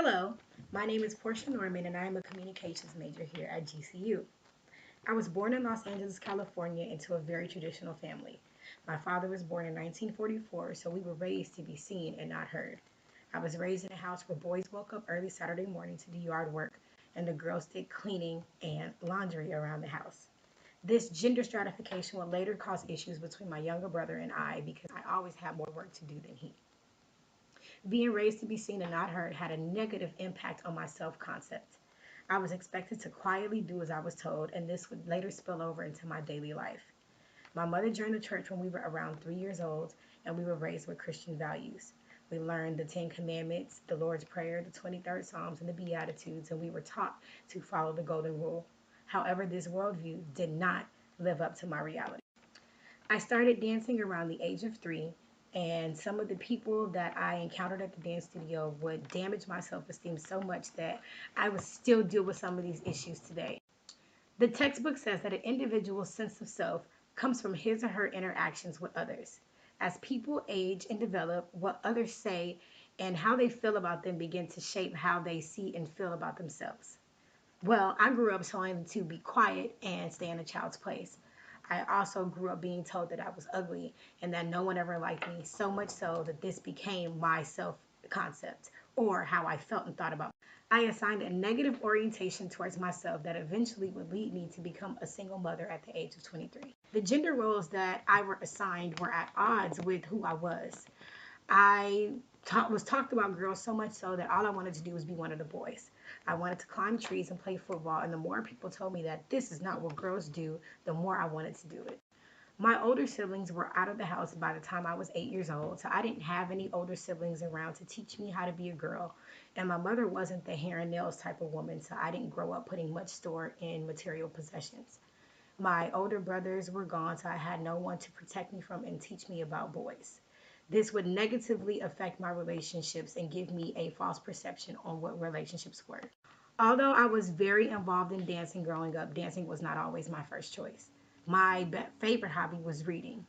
Hello, my name is Portia Norman and I am a communications major here at GCU. I was born in Los Angeles, California into a very traditional family. My father was born in 1944, so we were raised to be seen and not heard. I was raised in a house where boys woke up early Saturday morning to do yard work and the girls did cleaning and laundry around the house. This gender stratification would later cause issues between my younger brother and I because I always had more work to do than he. Being raised to be seen and not heard had a negative impact on my self concept. I was expected to quietly do as I was told, and this would later spill over into my daily life. My mother joined the church when we were around 3 years old, and we were raised with Christian values. We learned the Ten Commandments, the Lord's Prayer, the 23rd Psalms, and the Beatitudes, and we were taught to follow the Golden Rule. However, this worldview did not live up to my reality. I started dancing around the age of 3, and some of the people that I encountered at the dance studio would damage my self esteem so much that I would still deal with some of these issues today. The textbook says that an individual's sense of self comes from his or her interactions with others. As people age and develop, what others say and how they feel about them begin to shape how they see and feel about themselves. Well, I grew up telling to be quiet and stay in a child's place. I also grew up being told that I was ugly and that no one ever liked me, so much so that this became my self concept or how I felt and thought about. I assigned a negative orientation towards myself that eventually would lead me to become a single mother at the age of 23. The gender roles that I were assigned were at odds with who I was. Was talked about girls so much so that all I wanted to do was be one of the boys. I wanted to climb trees and play football, and the more people told me that this is not what girls do, the more I wanted to do it. My older siblings were out of the house by the time I was 8 years old, so I didn't have any older siblings around to teach me how to be a girl. And my mother wasn't the hair and nails type of woman, so I didn't grow up putting much store in material possessions. My older brothers were gone, so I had no one to protect me from and teach me about boys. This would negatively affect my relationships and give me a false perception on what relationships were. Although I was very involved in dancing growing up, dancing was not always my first choice. My favorite hobby was reading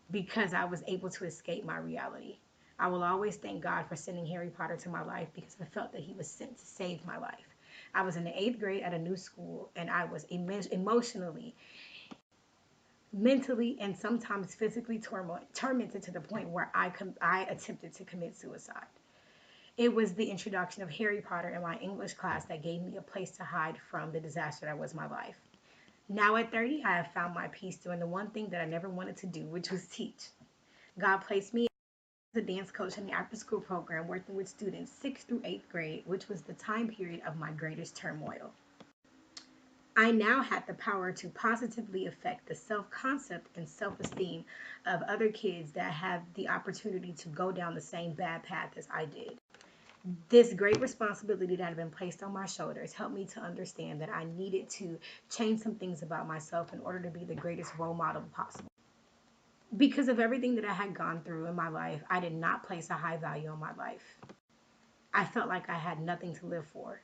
because I was able to escape my reality. I will always thank God for sending Harry Potter to my life because I felt that he was sent to save my life. I was in the eighth grade at a new school and I was emotionally, mentally, and sometimes physically tormented to the point where I attempted to commit suicide. It was the introduction of Harry Potter in my English class that gave me a place to hide from the disaster that was my life. Now at 30, I have found my peace doing the one thing that I never wanted to do, which was teach. God placed me as a dance coach in the after school program working with students 6th through 8th grade, which was the time period of my greatest turmoil. I now had the power to positively affect the self concept and self esteem of other kids that have the opportunity to go down the same bad path as I did. This great responsibility that had been placed on my shoulders helped me to understand that I needed to change some things about myself in order to be the greatest role model possible. Because of everything that I had gone through in my life, I did not place a high value on my life. I felt like I had nothing to live for.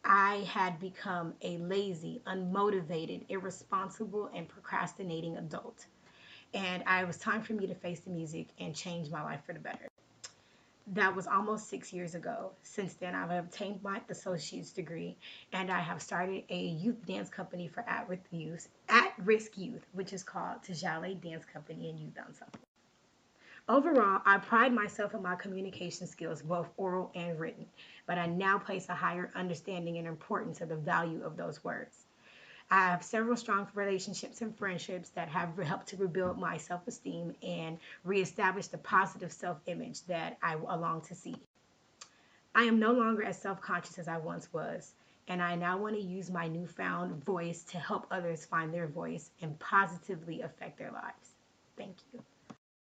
I had become a lazy, unmotivated, irresponsible, and procrastinating adult. And it was time for me to face the music and change my life for the better. That was almost 6 years ago. Since then, I've obtained my associate's degree and I have started a youth dance company for at-risk youth, which is called Tajale Dance Company and Youth Ensemble. Overall, I pride myself in my communication skills, both oral and written, but I now place a higher understanding and importance of the value of those words. I have several strong relationships and friendships that have helped to rebuild my self esteem and reestablish the positive self image that I long to see. I am no longer as self conscious as I once was, and I now want to use my newfound voice to help others find their voice and positively affect their lives. Thank you.